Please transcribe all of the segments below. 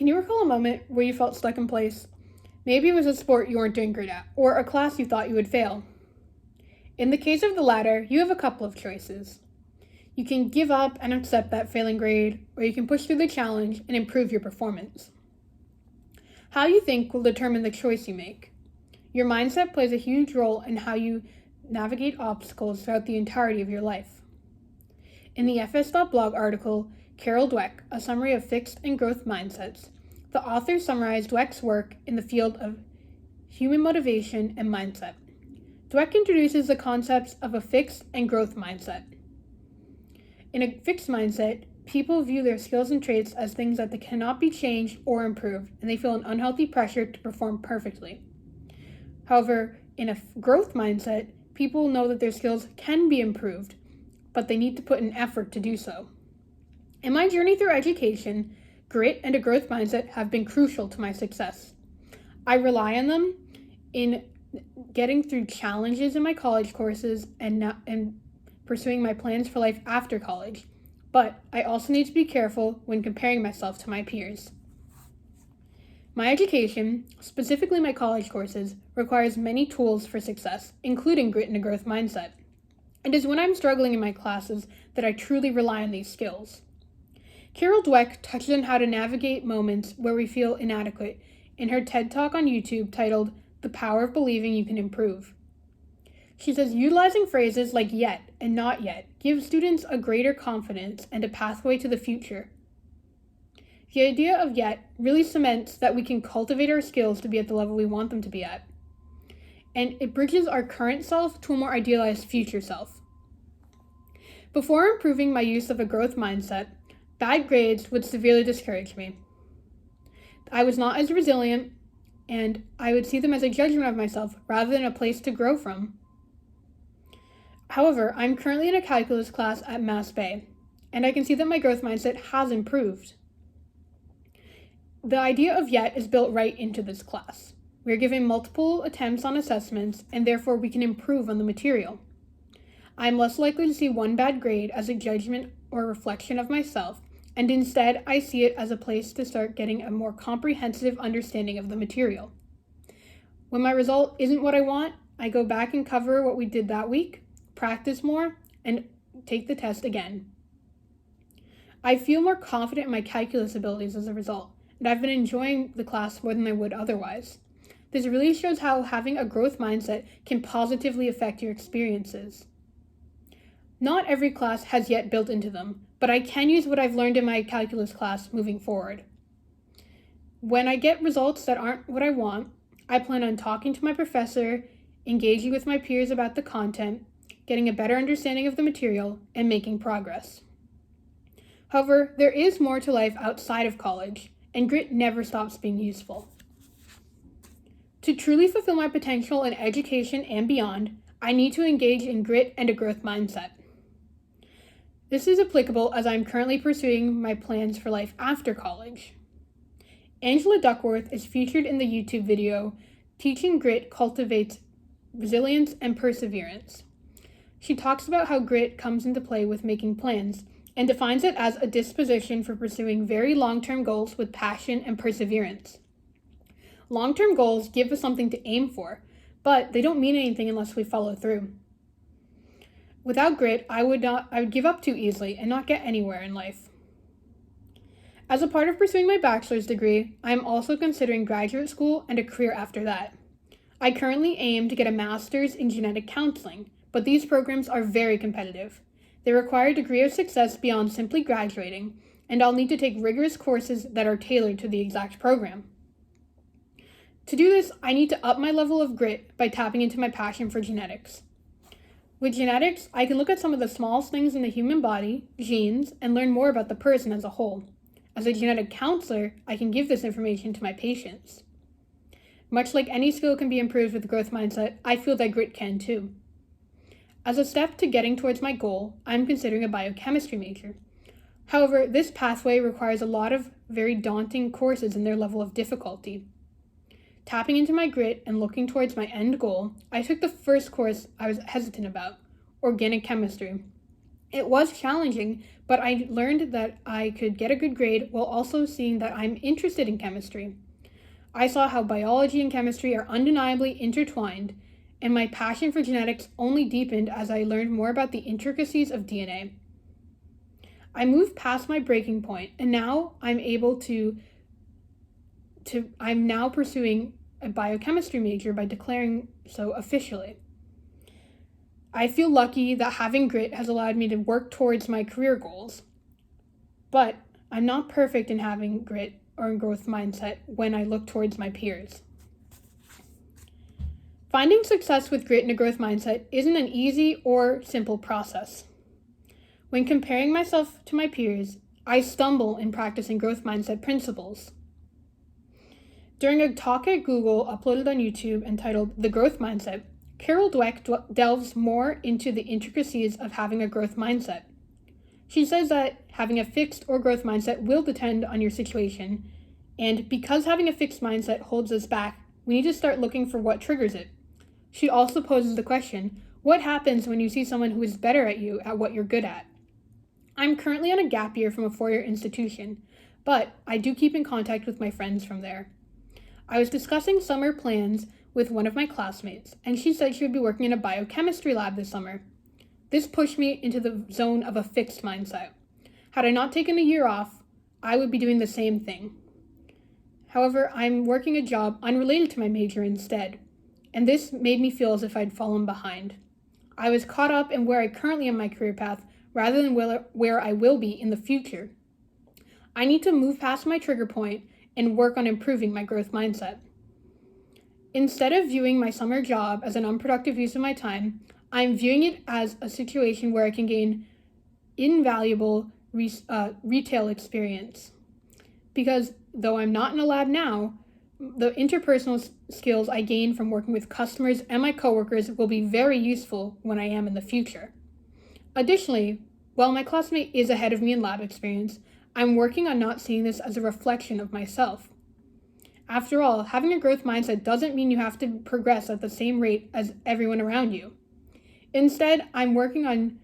Can you recall a moment where you felt stuck in place? Maybe it was a sport you weren't doing great at, or a class you thought you would fail. In the case of the latter, you have a couple of choices. You can give up and accept that failing grade, or you can push through the challenge and improve your performance. How you think will determine the choice you make. Your mindset plays a huge role in how you navigate obstacles throughout the entirety of your life. In the FS.blog article, Carol Dweck, A Summary of Fixed and Growth Mindsets, the author summarized Dweck's work in the field of human motivation and mindset. Dweck introduces the concepts of a fixed and growth mindset. In a fixed mindset, people view their skills and traits as things that they cannot be changed or improved, and they feel an unhealthy pressure to perform perfectly. However, in a growth mindset, people know that their skills can be improved, but they need to put an effort to do so. In my journey through education, grit and a growth mindset have been crucial to my success. I rely on them in getting through challenges in my college courses and pursuing my plans for life after college, but I also need to be careful when comparing myself to my peers. My education, specifically my college courses, requires many tools for success, including grit and a growth mindset. It is when I'm struggling in my classes that I truly rely on these skills. Carol Dweck touches on how to navigate moments where we feel inadequate in her TED Talk on YouTube titled The Power of Believing You Can Improve. She says utilizing phrases like yet and not yet gives students a greater confidence and a pathway to the future. The idea of yet really cements that we can cultivate our skills to be at the level we want them to be at, and it bridges our current self to a more idealized future self. Before improving my use of a growth mindset, bad grades would severely discourage me. I was not as resilient, and I would see them as a judgment of myself rather than a place to grow from. However, I'm currently in a calculus class at Mass Bay, and I can see that my growth mindset has improved. The idea of yet is built right into this class. We are given multiple attempts on assessments, and therefore we can improve on the material. I am less likely to see one bad grade as a judgment or reflection of myself, and instead I see it as a place to start getting a more comprehensive understanding of the material. When my result isn't what I want, I go back and cover what we did that week, practice more, and take the test again. I feel more confident in my calculus abilities as a result, and I've been enjoying the class more than I would otherwise. This really shows how having a growth mindset can positively affect your experiences. Not every class has yet built into them, but I can use what I've learned in my calculus class moving forward. When I get results that aren't what I want, I plan on talking to my professor, engaging with my peers about the content, getting a better understanding of the material, and making progress. However, there is more to life outside of college, and grit never stops being useful. To truly fulfill my potential in education and beyond, I need to engage in grit and a growth mindset. This is applicable as I'm currently pursuing my plans for life after college. Angela Duckworth is featured in the YouTube video, Teaching Grit Cultivates Resilience and Perseverance. She talks about how grit comes into play with making plans, and defines it as a disposition for pursuing very long-term goals with passion and perseverance. Long-term goals give us something to aim for, but they don't mean anything unless we follow through. Without grit, I would give up too easily and not get anywhere in life. As a part of pursuing my bachelor's degree, I am also considering graduate school and a career after that. I currently aim to get a master's in genetic counseling, but these programs are very competitive. They require a degree of success beyond simply graduating, and I'll need to take rigorous courses that are tailored to the exact program. To do this, I need to up my level of grit by tapping into my passion for genetics. With genetics, I can look at some of the smallest things in the human body, genes, and learn more about the person as a whole. As a genetic counselor, I can give this information to my patients. Much like any skill can be improved with a growth mindset, I feel that grit can too. As a step to getting towards my goal, I'm considering a biochemistry major. However, this pathway requires a lot of very daunting courses in their level of difficulty. Tapping into my grit and looking towards my end goal, I took the first course I was hesitant about, organic chemistry. It was challenging, but I learned that I could get a good grade while also seeing that I'm interested in chemistry. I saw how biology and chemistry are undeniably intertwined, and my passion for genetics only deepened as I learned more about the intricacies of DNA. I moved past my breaking point, and now I'm now pursuing a biochemistry major by declaring so officially. I feel lucky that having grit has allowed me to work towards my career goals, but I'm not perfect in having grit or in growth mindset when I look towards my peers. Finding success with grit and a growth mindset isn't an easy or simple process. When comparing myself to my peers, I stumble in practicing growth mindset principles. During a talk at Google uploaded on YouTube entitled The Growth Mindset, Carol Dweck delves more into the intricacies of having a growth mindset. She says that having a fixed or growth mindset will depend on your situation, and because having a fixed mindset holds us back, we need to start looking for what triggers it. She also poses the question, what happens when you see someone who is better at you at what you're good at? I'm currently on a gap year from a 4-year institution, but I do keep in contact with my friends from there. I was discussing summer plans with one of my classmates, and she said she would be working in a biochemistry lab this summer. This pushed me into the zone of a fixed mindset. Had I not taken a year off, I would be doing the same thing. However, I'm working a job unrelated to my major instead, and this made me feel as if I'd fallen behind. I was caught up in where I currently am in my career path rather than where I will be in the future. I need to move past my trigger point and work on improving my growth mindset. Instead of viewing my summer job as an unproductive use of my time, I'm viewing it as a situation where I can gain invaluable retail experience. Because though I'm not in a lab now, the interpersonal skills I gain from working with customers and my coworkers will be very useful when I am in the future. Additionally, while my classmate is ahead of me in lab experience, I'm working on not seeing this as a reflection of myself. After all, having a growth mindset doesn't mean you have to progress at the same rate as everyone around you. Instead, I'm working on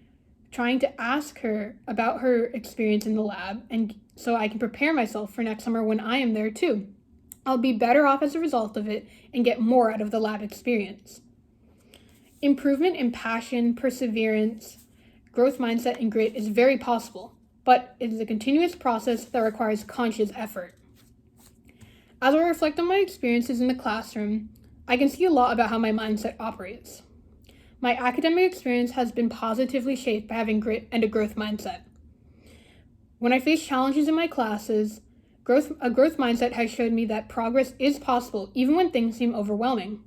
trying to ask her about her experience in the lab, and so I can prepare myself for next summer when I am there too. I'll be better off as a result of it and get more out of the lab experience. Improvement in passion, perseverance, growth mindset, and grit is very possible, but it is a continuous process that requires conscious effort. As I reflect on my experiences in the classroom, I can see a lot about how my mindset operates. My academic experience has been positively shaped by having grit and a growth mindset. When I face challenges in my classes, a growth mindset has showed me that progress is possible even when things seem overwhelming.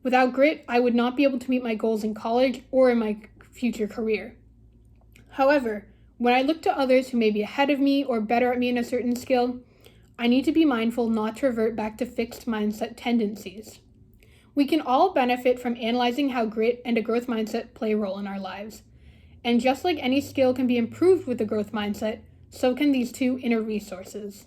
Without grit, I would not be able to meet my goals in college or in my future career. However, when I look to others who may be ahead of me or better at me in a certain skill, I need to be mindful not to revert back to fixed mindset tendencies. We can all benefit from analyzing how grit and a growth mindset play a role in our lives. And just like any skill can be improved with a growth mindset, so can these two inner resources.